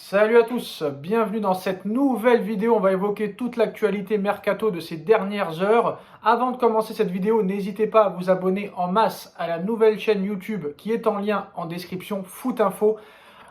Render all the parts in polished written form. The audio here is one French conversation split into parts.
Salut à tous, bienvenue dans cette nouvelle vidéo. On va évoquer toute l'actualité mercato de ces dernières heures. Avant de commencer cette vidéo, n'hésitez pas à vous abonner en masse à la nouvelle chaîne YouTube qui est en lien en description, Foot Info.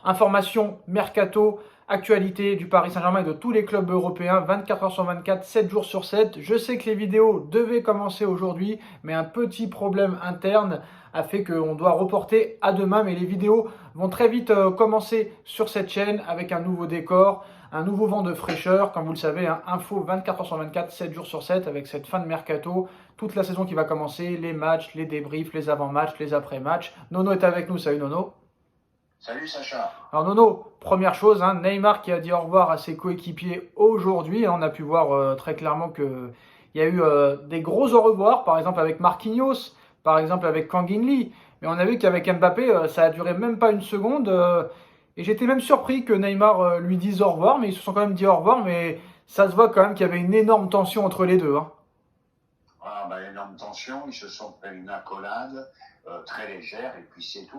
Informations, mercato, actualité du Paris Saint-Germain et de tous les clubs européens, 24 heures sur 24, 7 jours sur 7. Je sais que les vidéos devaient commencer aujourd'hui, mais un petit problème interne a fait qu'on doit reporter à demain. Mais les vidéos vont très vite commencer sur cette chaîne avec un nouveau décor, un nouveau vent de fraîcheur. Comme vous le savez, info 24 heures sur 24, 7 jours sur 7 avec cette fin de mercato. Toute la saison qui va commencer, les matchs, les débriefs, les avant-matchs, les après-matchs. Nono est avec nous, salut Nono. Salut Sacha. Alors Nono, première chose, Neymar qui a dit au revoir à ses coéquipiers aujourd'hui. On a pu voir très clairement qu'il y a eu des gros au revoir, par exemple avec Marquinhos, par exemple avec Kang In-lee. Mais on a vu qu'avec Mbappé, ça a duré même pas une seconde. Et j'étais même surpris que Neymar lui dise au revoir, mais ils se sont quand même dit au revoir. Mais ça se voit quand même qu'il y avait une énorme tension entre les deux. Énorme tension, ils se sont fait une accolade très légère et puis c'est tout.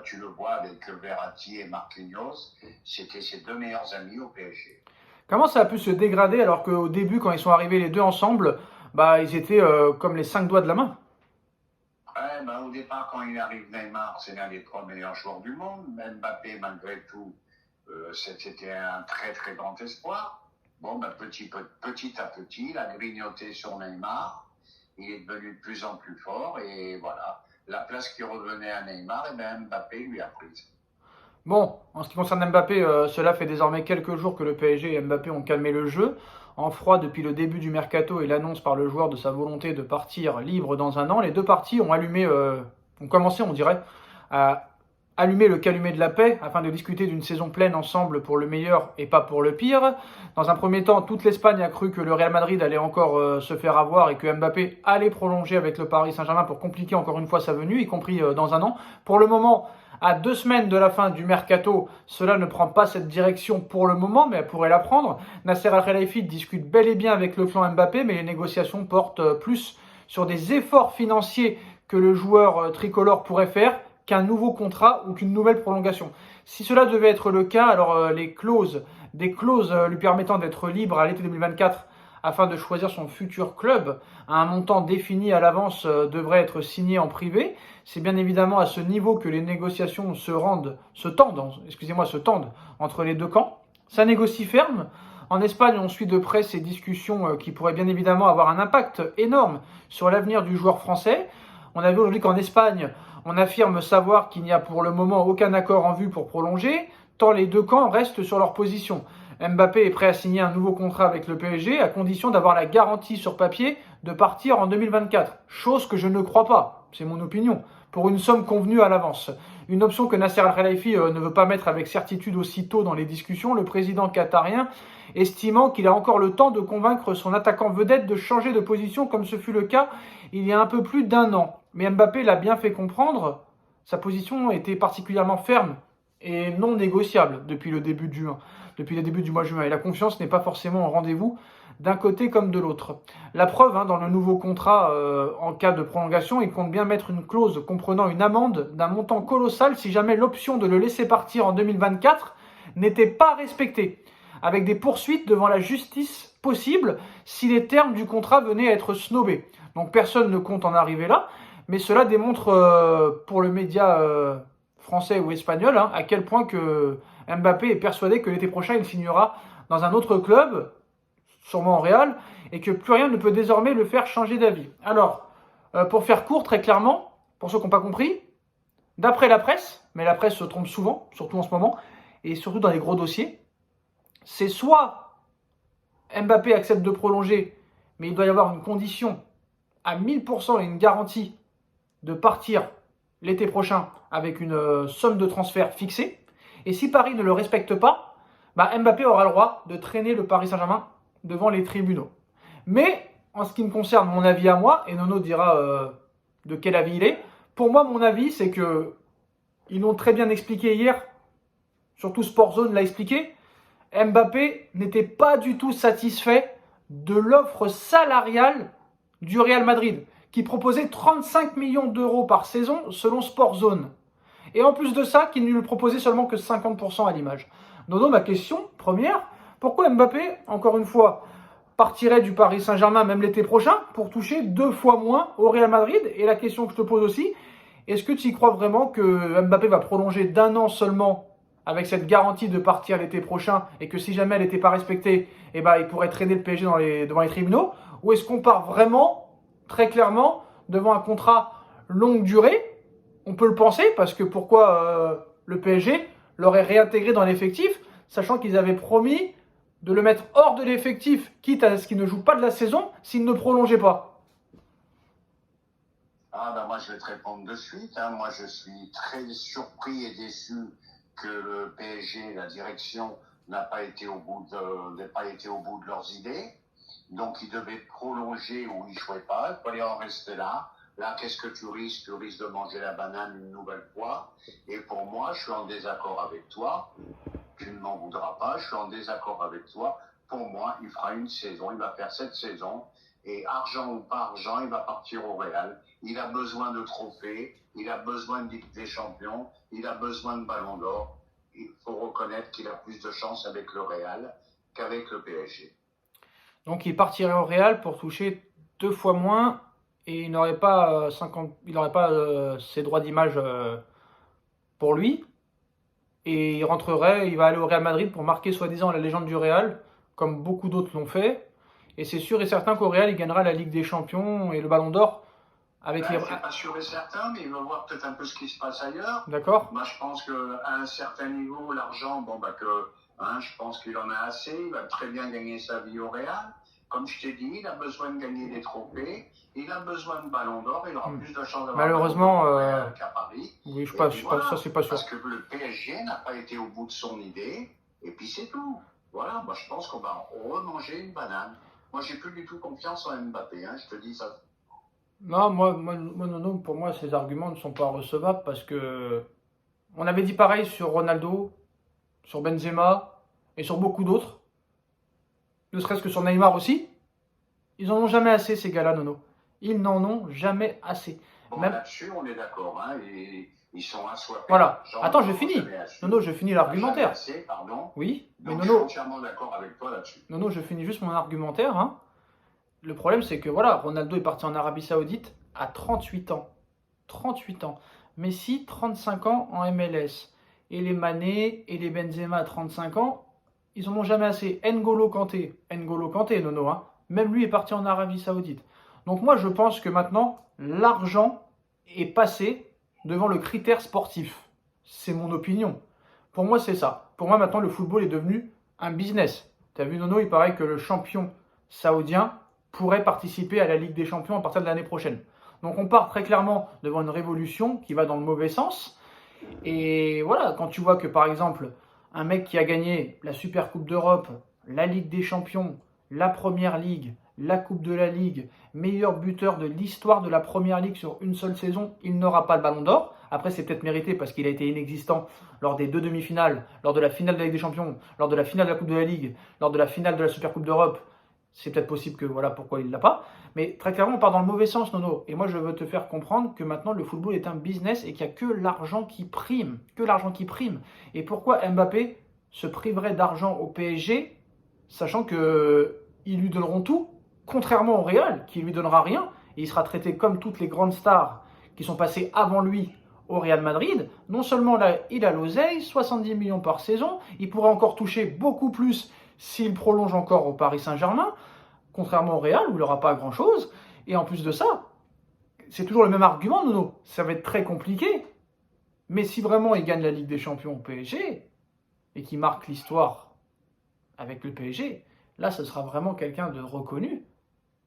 Tu le vois avec Verratti et Marquinhos, c'était ses deux meilleurs amis au PSG. Comment ça a pu se dégrader alors qu'au début, quand ils sont arrivés les deux ensemble, ils étaient comme les 5 doigts de la main? Au départ, quand il arrive Neymar, c'est l'un des trois meilleurs joueurs du monde. Mbappé, malgré tout, c'était un très très grand espoir. Petit à petit, il a grignoté sur Neymar. Il est devenu de plus en plus fort et voilà. La place qui revenait à Neymar, Mbappé lui a prise. Bon, en ce qui concerne Mbappé, cela fait désormais quelques jours que le PSG et Mbappé ont calmé le jeu. En froid depuis le début du mercato et l'annonce par le joueur de sa volonté de partir libre dans un an, les deux parties ont commencé, on dirait, à allumer le calumet de la paix afin de discuter d'une saison pleine ensemble pour le meilleur et pas pour le pire. Dans un premier temps, toute l'Espagne a cru que le Real Madrid allait encore se faire avoir et que Mbappé allait prolonger avec le Paris Saint-Germain pour compliquer encore une fois sa venue, y compris dans un an. Pour le moment, à 2 semaines de la fin du mercato, cela ne prend pas cette direction pour le moment, mais elle pourrait la prendre. Nasser Al-Khelaifi discute bel et bien avec le clan Mbappé, mais les négociations portent plus sur des efforts financiers que le joueur tricolore pourrait faire qu'un nouveau contrat ou qu'une nouvelle prolongation. Si cela devait être le cas, alors des clauses lui permettant d'être libre à l'été 2024 afin de choisir son futur club à un montant défini à l'avance devraient être signées en privé. C'est bien évidemment à ce niveau que les négociations se tendent entre les deux camps. Ça négocie ferme. En Espagne, on suit de près ces discussions qui pourraient bien évidemment avoir un impact énorme sur l'avenir du joueur français. On a vu aujourd'hui qu'en Espagne, on affirme savoir qu'il n'y a pour le moment aucun accord en vue pour prolonger, tant les deux camps restent sur leur position. Mbappé est prêt à signer un nouveau contrat avec le PSG à condition d'avoir la garantie sur papier de partir en 2024. Chose que je ne crois pas, c'est mon opinion, pour une somme convenue à l'avance. Une option que Nasser Al-Khelaifi ne veut pas mettre avec certitude aussitôt dans les discussions, le président qatarien estimant qu'il a encore le temps de convaincre son attaquant vedette de changer de position comme ce fut le cas il y a un peu plus d'un an. Mais Mbappé l'a bien fait comprendre, sa position était particulièrement ferme et non négociable depuis le début du mois de juin. Et la confiance n'est pas forcément au rendez-vous d'un côté comme de l'autre. La preuve, dans le nouveau contrat, en cas de prolongation, il compte bien mettre une clause comprenant une amende d'un montant colossal si jamais l'option de le laisser partir en 2024 n'était pas respectée, avec des poursuites devant la justice possibles si les termes du contrat venaient à être snobés. Donc personne ne compte en arriver là, mais cela démontre pour le média français ou espagnol à quel point que Mbappé est persuadé que l'été prochain il signera dans un autre club, sûrement en Real, et que plus rien ne peut désormais le faire changer d'avis. Alors, pour faire court, très clairement, pour ceux qui n'ont pas compris, d'après la presse, mais la presse se trompe souvent, surtout en ce moment, et surtout dans les gros dossiers, c'est soit Mbappé accepte de prolonger, mais il doit y avoir une condition à 1000% et une garantie de partir l'été prochain avec une somme de transfert fixée. Et si Paris ne le respecte pas, Mbappé aura le droit de traîner le Paris Saint-Germain devant les tribunaux. Mais en ce qui me concerne, mon avis à moi, et Nono dira de quel avis il est, pour moi, mon avis, c'est que ils l'ont très bien expliqué hier, surtout Sportzone l'a expliqué, Mbappé n'était pas du tout satisfait de l'offre salariale du Real Madrid, qui proposait 35 millions d'euros par saison selon Sportzone. Et en plus de ça, qu'il ne lui proposait seulement que 50% à l'image. Nono, ma question première, pourquoi Mbappé, encore une fois, partirait du Paris Saint-Germain même l'été prochain pour toucher 2 fois moins au Real Madrid? Et la question que je te pose aussi, est-ce que tu y crois vraiment que Mbappé va prolonger d'1 an seulement avec cette garantie de partir l'été prochain et que si jamais elle n'était pas respectée, eh ben, il pourrait traîner le PSG devant les tribunaux? Ou est-ce qu'on part vraiment, très clairement, devant un contrat longue durée? On peut le penser parce que pourquoi le PSG l'aurait réintégré dans l'effectif, sachant qu'ils avaient promis de le mettre hors de l'effectif, quitte à ce qu'il ne joue pas de la saison, s'il ne prolongeait pas? Ah ben moi je vais te répondre de suite. Moi je suis très surpris et déçu que le PSG, la direction, n'a pas été au bout de leurs idées. Donc ils devaient prolonger ou ils ne jouaient pas. Il fallait en rester là. Là, qu'est-ce que tu risques? Tu risques de manger la banane une nouvelle fois. Et pour moi, je suis en désaccord avec toi. Tu ne m'en voudras pas. Je suis en désaccord avec toi. Pour moi, il fera une saison. Il va faire cette saison. Et argent ou pas argent, il va partir au Real. Il a besoin de trophées. Il a besoin de Ligue des Champions. Il a besoin de Ballon d'Or. Il faut reconnaître qu'il a plus de chance avec le Real qu'avec le PSG. Donc il partirait au Real pour toucher 2 fois moins et il n'aurait pas ses droits d'image pour lui. Et il va aller au Real Madrid pour marquer soi-disant la légende du Real, comme beaucoup d'autres l'ont fait. Et c'est sûr et certain qu'au Real, il gagnera la Ligue des Champions et le Ballon d'Or avec les... C'est pas sûr et certain, mais il va voir peut-être un peu ce qui se passe ailleurs. D'accord? Moi, je pense qu'à un certain niveau, l'argent, je pense qu'il en a assez. Il va très bien gagner sa vie au Real. Comme je t'ai dit, il a besoin de gagner des trophées. Il a besoin de Ballon d'Or. Il aura plus de chances d'avoir Malheureusement, Ballon d'Or qu'à Paris. Oui, Voilà, ça c'est pas sûr. parce que le PSG n'a pas été au bout de son idée. Et puis c'est tout. Voilà, moi je pense qu'on va remanger une banane. Moi, j'ai plus du tout confiance en Mbappé. Je te dis ça. Non, non, pour moi, ces arguments ne sont pas recevables parce que on avait dit pareil sur Ronaldo, sur Benzema et sur beaucoup d'autres, ne serait-ce que sur Neymar aussi. Ils n'en ont jamais assez, ces gars-là, Nono. Ils n'en ont jamais assez. Bon, Même... là-dessus, on est d'accord. Ils sont assoiffés. Voilà. Attends, je finis. Nono, je finis l'argumentaire. Oui, mais donc, Nono, je suis entièrement d'accord avec toi là-dessus. Nono, je finis juste mon argumentaire. Le problème, c'est que voilà, Ronaldo est parti en Arabie Saoudite à 38 ans. 38 ans. Messi, 35 ans en MLS. Et les Mané et les Benzema à 35 ans, ils n'en ont jamais assez. N'Golo Kanté, Nono, même lui est parti en Arabie Saoudite. Donc moi, je pense que maintenant, l'argent est passé devant le critère sportif. C'est mon opinion. Pour moi, c'est ça. Pour moi, maintenant, le football est devenu un business. Tu as vu, Nono, il paraît que le champion saoudien pourrait participer à la Ligue des Champions à partir de l'année prochaine. Donc on part très clairement devant une révolution qui va dans le mauvais sens. Et voilà, quand tu vois que par exemple, un mec qui a gagné la Super Coupe d'Europe, la Ligue des Champions, la Première Ligue, la Coupe de la Ligue, meilleur buteur de l'histoire de la Première Ligue sur une seule saison, il n'aura pas le Ballon d'Or. Après, c'est peut-être mérité parce qu'il a été inexistant lors des 2 demi-finales, lors de la finale de la Ligue des Champions, lors de la finale de la Coupe de la Ligue, lors de la finale de la Super Coupe d'Europe. C'est peut-être possible que voilà pourquoi il ne l'a pas. Mais très clairement, on part dans le mauvais sens, Nono. Et moi, je veux te faire comprendre que maintenant, le football est un business et qu'il n'y a que l'argent qui prime. Que l'argent qui prime. Et pourquoi Mbappé se priverait d'argent au PSG, sachant qu'ils lui donneront tout, contrairement au Real, qui lui donnera rien. Et il sera traité comme toutes les grandes stars qui sont passées avant lui au Real Madrid. Non seulement là, il a l'oseille, 70 millions par saison, il pourra encore toucher beaucoup plus s'il prolonge encore au Paris Saint-Germain, contrairement au Real où il n'aura pas grand-chose. Et en plus de ça, c'est toujours le même argument, Nono. Ça va être très compliqué. Mais si vraiment il gagne la Ligue des Champions au PSG et qu'il marque l'histoire avec le PSG, là, ce sera vraiment quelqu'un de reconnu.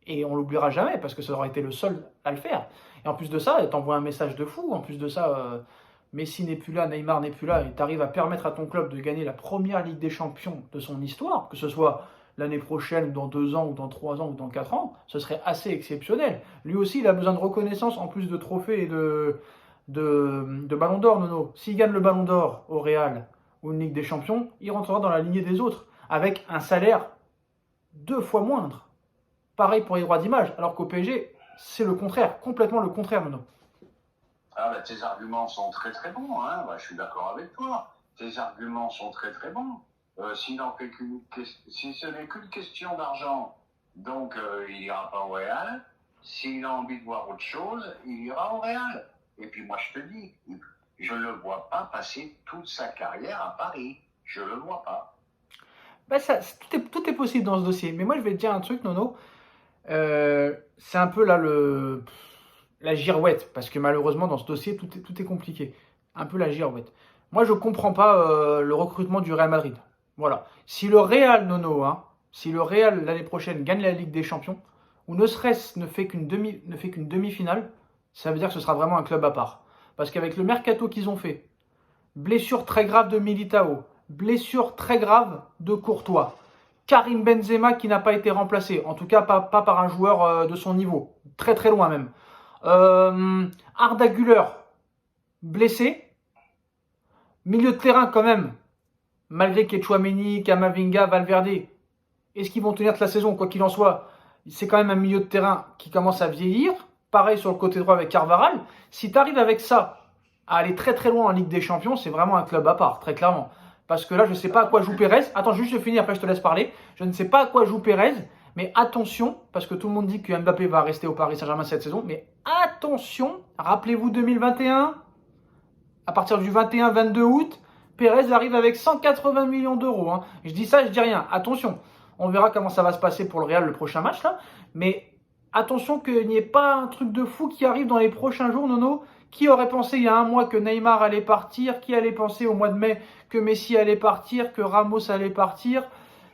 Et on l'oubliera jamais parce que ça aura été le seul à le faire. Et en plus de ça, t'envoies un message de fou. En plus de ça, Messi n'est plus là, Neymar n'est plus là, et tu arrives à permettre à ton club de gagner la première Ligue des Champions de son histoire, que ce soit l'année prochaine, ou dans 2 ans, ou dans 3 ans, ou dans 4 ans, ce serait assez exceptionnel. Lui aussi, il a besoin de reconnaissance en plus de trophées et de Ballon d'Or, Nono. S'il gagne le Ballon d'Or au Real ou une Ligue des Champions, il rentrera dans la lignée des autres, avec un salaire 2 fois moindre. Pareil pour les droits d'image, alors qu'au PSG, c'est le contraire, complètement le contraire, Nono. Ah bah, tes arguments sont très très bons, hein. Bah, je suis d'accord avec toi. Tes arguments sont très très bons. Si ce n'est qu'une question d'argent, donc il n'ira pas au Real. S'il a envie de voir autre chose, il ira au Real. Et puis moi je te dis, je ne le vois pas passer toute sa carrière à Paris. Je ne le vois pas. Bah ça, tout est possible dans ce dossier. Mais moi, je vais te dire un truc, Nono. C'est un peu là la girouette, parce que malheureusement, dans ce dossier, tout est compliqué. Un peu la girouette. Moi, je comprends pas le recrutement du Real Madrid. Voilà. Si le Real, Nono, hein, si le Real l'année prochaine gagne la Ligue des Champions, ou ne serait-ce ne fait qu'une demi-finale, ça veut dire que ce sera vraiment un club à part. Parce qu'avec le mercato qu'ils ont fait, blessure très grave de Militao, blessure très grave de Courtois, Karim Benzema qui n'a pas été remplacé, en tout cas pas par un joueur de son niveau, très très loin même. Arda Güler, blessé, milieu de terrain quand même, malgré Chouameni, Camavinga, Valverde. Est-ce qu'ils vont tenir toute la saison? Quoi qu'il en soit, c'est quand même un milieu de terrain qui commence à vieillir. Pareil sur le côté droit avec Carvaral. Si tu arrives avec ça à aller très très loin en Ligue des Champions, c'est vraiment un club à part, très clairement. Parce que là, je ne sais pas à quoi joue Pérez. Attends, juste je finis, après je te laisse parler. Je ne sais pas à quoi joue Pérez, mais attention, parce que tout le monde dit que Mbappé va rester au Paris Saint-Germain cette saison, mais attention, rappelez-vous 2021, à partir du 21-22 août, Pérez arrive avec 180 millions d'euros. Hein. Je dis ça, je dis rien. Attention, on verra comment ça va se passer pour le Real le prochain match là, mais attention qu'il n'y ait pas un truc de fou qui arrive dans les prochains jours, Nono. Qui aurait pensé il y a un mois que Neymar allait partir? Qui allait penser au mois de mai que Messi allait partir, que Ramos allait partir?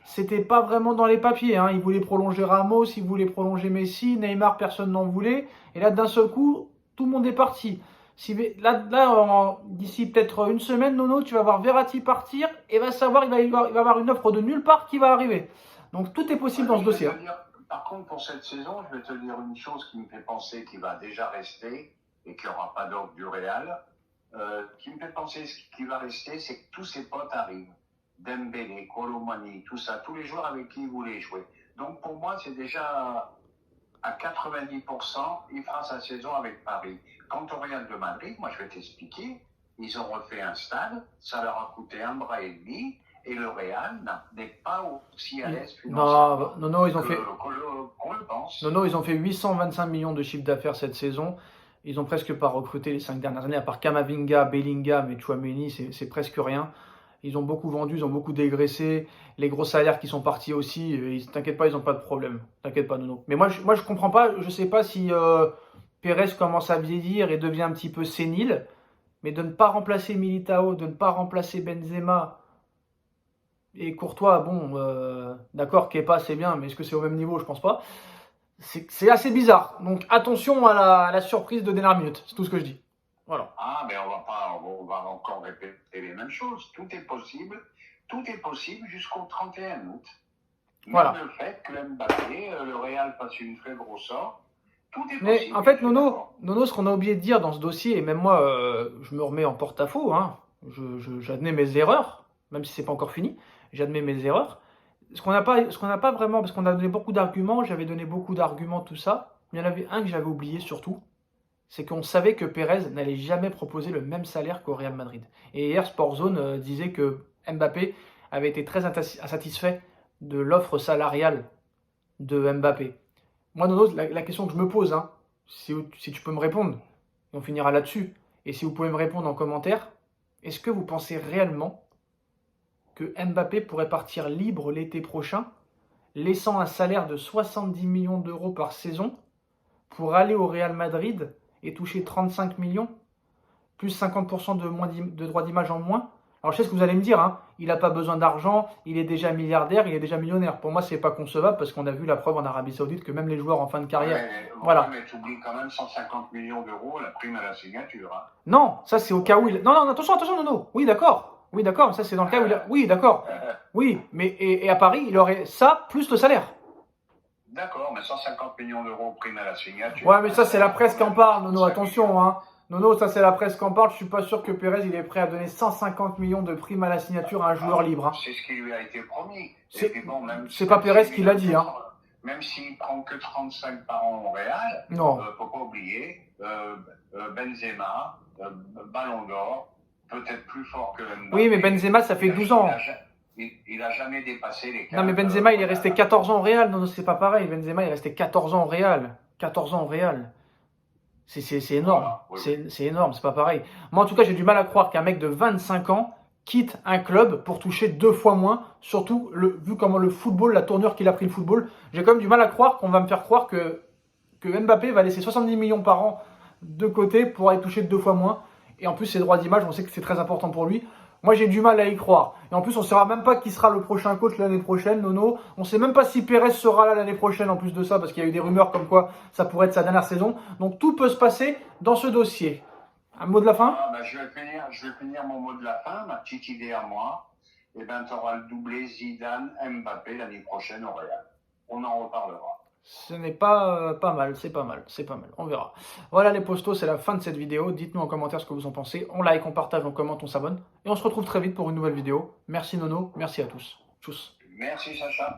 C'était pas vraiment dans les papiers. Hein. Ils voulaient prolonger Ramos, ils voulaient prolonger Messi. Neymar, personne n'en voulait. Et là, d'un seul coup, tout le monde est parti. D'ici peut-être une semaine, Nono, tu vas voir Verratti partir et va savoir, il va avoir une offre de nulle part qui va arriver. Donc tout est possible dans ce dossier. Par contre, pour cette saison, je vais te dire une chose qui me fait penser qu'il va déjà rester et qu'il n'y aura pas d'ordre du Real. Qui me fait penser qu'il va rester, c'est que tous ses potes arrivent. Dembélé, Colomani, tout ça, tous les joueurs avec qui il voulait jouer. Donc pour moi, c'est déjà à 90%, il fera sa saison avec Paris. Quant au Real de Madrid, moi je vais t'expliquer, ils ont refait un stade, ça leur a coûté 1,5 bras, et le Real n'est pas aussi à l'aise financièrement. Non, ils ont fait. Qu'on le pense. Non, ils ont fait 825 millions de chiffre d'affaires cette saison. Ils ont presque pas recruté les 5 dernières années, à part Camavinga, Bellingham et Chouameni, c'est presque rien. Ils ont beaucoup vendu, ils ont beaucoup dégraissé. Les gros salaires qui sont partis aussi, t'inquiète pas, ils n'ont pas de problème. T'inquiète pas, Nono. Mais moi, je comprends pas, je sais pas si Pérez commence à vieillir et devient un petit peu sénile, mais de ne pas remplacer Militao, de ne pas remplacer Benzema et Courtois, bon, d'accord, Kepa c'est bien, mais est-ce que c'est au même niveau? Je pense pas. C'est assez bizarre. Donc attention à la surprise de dernière minute. C'est tout ce que je dis. Voilà. Ah, mais on va encore répéter les mêmes choses. Tout est possible jusqu'au 31 août. Voilà. Même le fait que Mbappé, le Real fasse une très grosse offre, tout est possible. Mais en fait, Nono, ce qu'on a oublié de dire dans ce dossier, et même moi, je me remets en porte-à-faux, hein, j'admets mes erreurs, même si c'est pas encore fini, j'admets mes erreurs. Ce qu'on n'a pas vraiment, parce qu'on a donné beaucoup d'arguments, j'avais donné beaucoup d'arguments, tout ça, mais il y en avait un que j'avais oublié surtout, c'est qu'on savait que Pérez n'allait jamais proposer le même salaire qu'au Real Madrid. Et hier, Sportzone disait que Mbappé avait été très insatisfait de l'offre salariale de Mbappé. Moi, Nono, la question que je me pose, hein, si tu peux me répondre, et on finira là-dessus, et si vous pouvez me répondre en commentaire, est-ce que vous pensez réellement que Mbappé pourrait partir libre l'été prochain, laissant un salaire de 70 millions d'euros par saison pour aller au Real Madrid et toucher 35 millions, plus 50% de droits d'image en moins? Alors je sais ce que vous allez me dire, hein, il n'a pas besoin d'argent, il est déjà milliardaire, il est déjà millionnaire. Pour moi, c'est pas concevable parce qu'on a vu la preuve en Arabie Saoudite que même les joueurs en fin de carrière. Voilà. Mais tu oublies quand même 150 millions d'euros la prime à la signature. Hein. Non, ça c'est au cas où il. Non, attention, Nono. Oui, d'accord. Ça c'est dans le cas où il. Oui, d'accord. Oui, mais et à Paris, il aurait ça plus le salaire. D'accord, mais 150 millions d'euros prime à la signature. Ouais, mais ça c'est la presse qui en parle, Nono. Attention, hein. Nono, ça c'est la presse qui en parle. Je suis pas sûr que Pérez il est prêt à donner 150 millions de prime à la signature à un joueur libre. Hein. C'est ce qui lui a été promis. C'est pas Pérez qui l'a dit. Hein. même s'il prend que 35 par an au Real, Non. faut pas oublier, Benzema, Ballon d'Or, peut-être plus fort que Mbappé. Oui, mais Benzema, ça fait 12 ans. Il a jamais dépassé les 15. Non, mais Benzema, il est resté 14 ans au Real. Non, c'est pas pareil. Benzema, il est resté 14 ans au Real. 14 ans au Real. C'est énorme. Voilà, oui. C'est énorme, c'est pas pareil. Moi, en tout cas, j'ai du mal à croire qu'un mec de 25 ans quitte un club pour toucher 2 fois moins. Surtout, vu comment le football, la tournure qu'il a pris le football, j'ai quand même du mal à croire qu'on va me faire croire que Mbappé va laisser 70 millions par an de côté pour aller toucher 2 fois moins. Et en plus, ses droits d'image, on sait que c'est très important pour lui. Moi, j'ai du mal à y croire. Et en plus, on ne saura même pas qui sera le prochain coach l'année prochaine, Nono. On ne sait même pas si Pérez sera là l'année prochaine en plus de ça, parce qu'il y a eu des rumeurs comme quoi ça pourrait être sa dernière saison. Donc, tout peut se passer dans ce dossier. Un mot de la fin? Je vais finir mon mot de la fin, ma petite idée à moi. Eh bien, tu auras le doublé Zidane-Mbappé l'année prochaine au Real. On en reparlera. Ce n'est pas mal, c'est pas mal, c'est pas mal, on verra. Voilà les postos, c'est la fin de cette vidéo. Dites-nous en commentaire ce que vous en pensez. On like, on partage, on commente, on s'abonne. Et on se retrouve très vite pour une nouvelle vidéo. Merci Nono, merci à tous. Tchuss. Merci Sacha.